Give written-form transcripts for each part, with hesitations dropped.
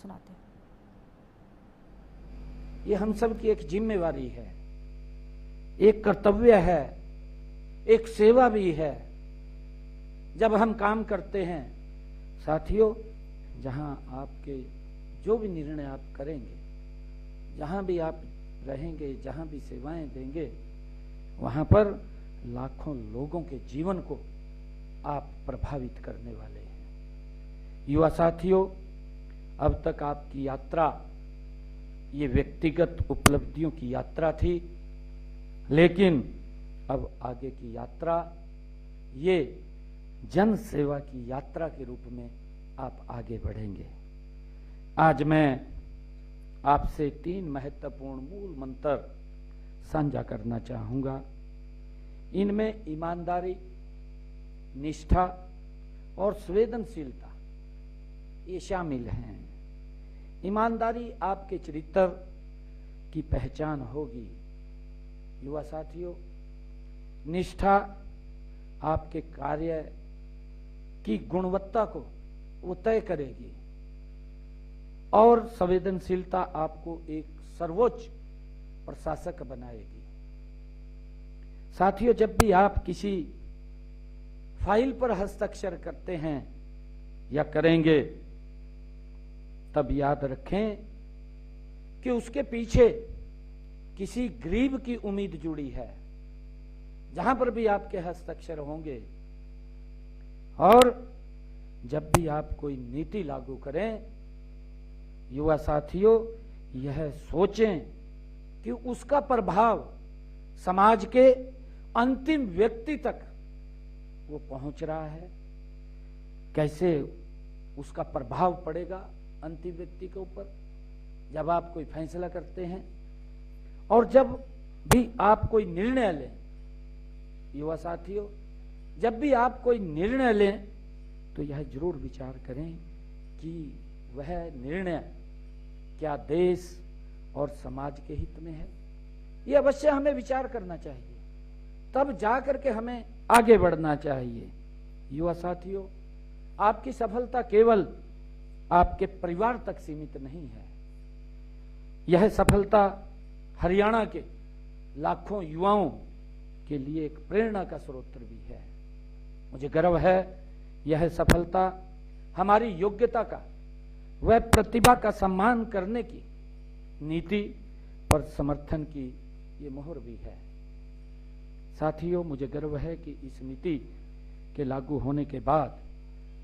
सुनाते हैं। ये हम सब की एक जिम्मेवारी है, एक कर्तव्य है, एक सेवा भी है। जब हम काम करते हैं साथियों, जहां आपके जो भी निर्णय आप करेंगे, जहां भी आप रहेंगे, जहां भी सेवाएं देंगे, वहां पर लाखों लोगों के जीवन को आप प्रभावित करने वाले हैं। युवा साथियों, अब तक आपकी यात्रा ये व्यक्तिगत उपलब्धियों की यात्रा थी, लेकिन अब आगे की यात्रा ये जन सेवा की यात्रा के रूप में आप आगे बढ़ेंगे। आज मैं आपसे 3 महत्वपूर्ण मूल मंत्र साझा करना चाहूंगा। इनमें ईमानदारी, निष्ठा और संवेदनशीलता ये शामिल हैं। ईमानदारी आपके चरित्र की पहचान होगी युवा साथियों। निष्ठा आपके कार्य की गुणवत्ता को वो तय करेगी और संवेदनशीलता आपको एक सर्वोच्च प्रशासक बनाएगी। साथियों, जब भी आप किसी फाइल पर हस्ताक्षर करते हैं या करेंगे, तब याद रखें कि उसके पीछे किसी गरीब की उम्मीद जुड़ी है। जहां पर भी आपके हस्ताक्षर होंगे, और जब भी आप कोई नीति लागू करें, युवा साथियों, यह सोचें कि उसका प्रभाव समाज के अंतिम व्यक्ति तक वो पहुंच रहा है। कैसे उसका प्रभाव पड़ेगा अंतिम व्यक्ति के ऊपर जब आप कोई फैसला करते हैं, और जब भी आप कोई निर्णय लें। युवा साथियों, जब भी आप कोई निर्णय लें तो यह जरूर विचार करें कि वह निर्णय क्या देश और समाज के हित में है। यह अवश्य हमें विचार करना चाहिए, तब जाकर के हमें आगे बढ़ना चाहिए। युवा साथियों, आपकी सफलता केवल आपके परिवार तक सीमित नहीं है। यह सफलता हरियाणा के लाखों युवाओं के लिए एक प्रेरणा का स्रोत भी है। मुझे गर्व है, यह सफलता हमारी योग्यता का व प्रतिभा का सम्मान करने की नीति और समर्थन की ये मोहर भी है। साथियों, मुझे गर्व है कि इस नीति के लागू होने के बाद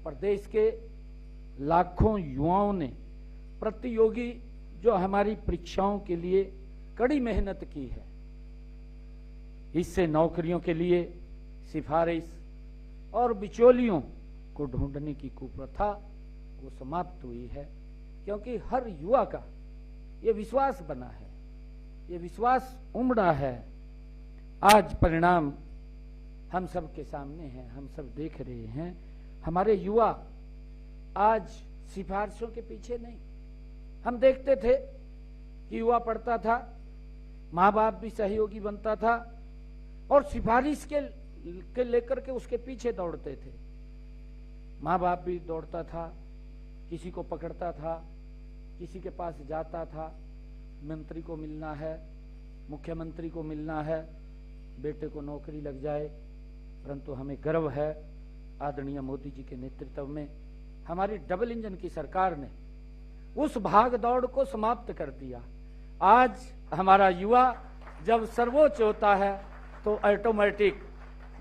प्रदेश के लाखों युवाओं ने प्रतियोगी जो हमारी परीक्षाओं के लिए कड़ी मेहनत की है, इससे नौकरियों के लिए सिफारिश और बिचौलियों को ढूंढने की कुप्रथा वो समाप्त हुई है। क्योंकि हर युवा का ये विश्वास बना है, ये विश्वास उमड़ा है। आज परिणाम हम सब के सामने है, हम सब देख रहे हैं। हमारे युवा आज सिफारिशों के पीछे नहीं। हम देखते थे कि युवा पढ़ता था, माँ बाप भी सहयोगी बनता था और सिफारिश के लेकर के उसके पीछे दौड़ते थे। माँ बाप भी दौड़ता था, किसी को पकड़ता था, किसी के पास जाता था, मंत्री को मिलना है, मुख्यमंत्री को मिलना है, बेटे को नौकरी लग जाए। परंतु हमें गर्व है, आदरणीय मोदी जी के नेतृत्व में हमारी डबल इंजन की सरकार ने उस भाग दौड़ को समाप्त कर दिया। आज हमारा युवा जब सर्वोच्च होता है तो ऑटोमेटिक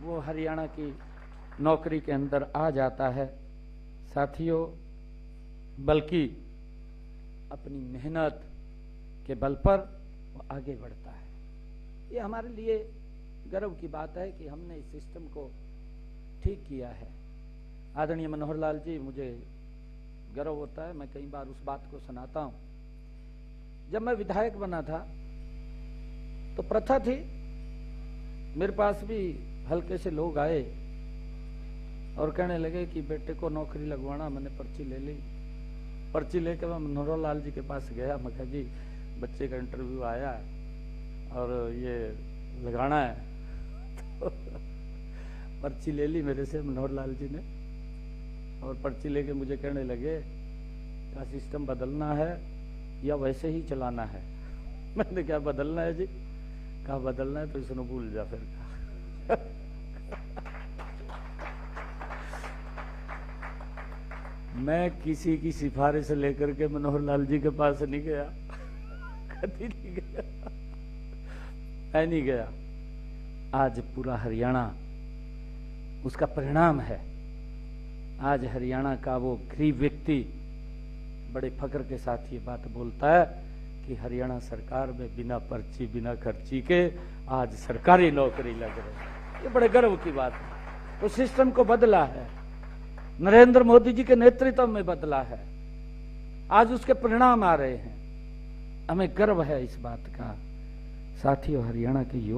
वो हरियाणा की नौकरी के अंदर आ जाता है। साथियों, बल्कि अपनी मेहनत के बल पर वो आगे बढ़ता है। ये हमारे लिए गर्व की बात है कि हमने इस सिस्टम को ठीक किया है। आदरणीय मनोहर लाल जी, मुझे गर्व होता है, मैं कई बार उस बात को सुनाता हूं। जब मैं विधायक बना था तो प्रथा थी, मेरे पास भी हल्के से लोग आए और कहने लगे कि बेटे को नौकरी लगवाना। मैंने पर्ची ले ली, पर्ची लेकर मैं मनोहर लाल जी के पास गया। मैं कहा, जी बच्चे का इंटरव्यू आया और ये लगाना है। तो पर्ची ले ली मेरे से मनोहर लाल जी ने, और पर्ची लेके मुझे कहने लगे का सिस्टम बदलना है या वैसे ही चलाना है? मैंने क्या बदलना है जी? कहा बदलना है तो इसने भूल जा फिर। मैं किसी की सिफारिश लेकर के मनोहर लाल जी के पास नहीं गया, कभी नहीं गया, मैं नहीं गया। आज पूरा हरियाणा उसका परिणाम है। आज हरियाणा का वो गरीब व्यक्ति बड़े फख्र के साथ ये बात बोलता है कि हरियाणा सरकार में बिना पर्ची बिना खर्ची के आज सरकारी नौकरी लग रही है। ये बड़े गर्व की बात है। तो सिस्टम को बदला है, नरेंद्र मोदी जी के नेतृत्व में बदला है। आज उसके परिणाम आ रहे हैं, हमें गर्व है इस बात का। साथियों, हरियाणा के युवा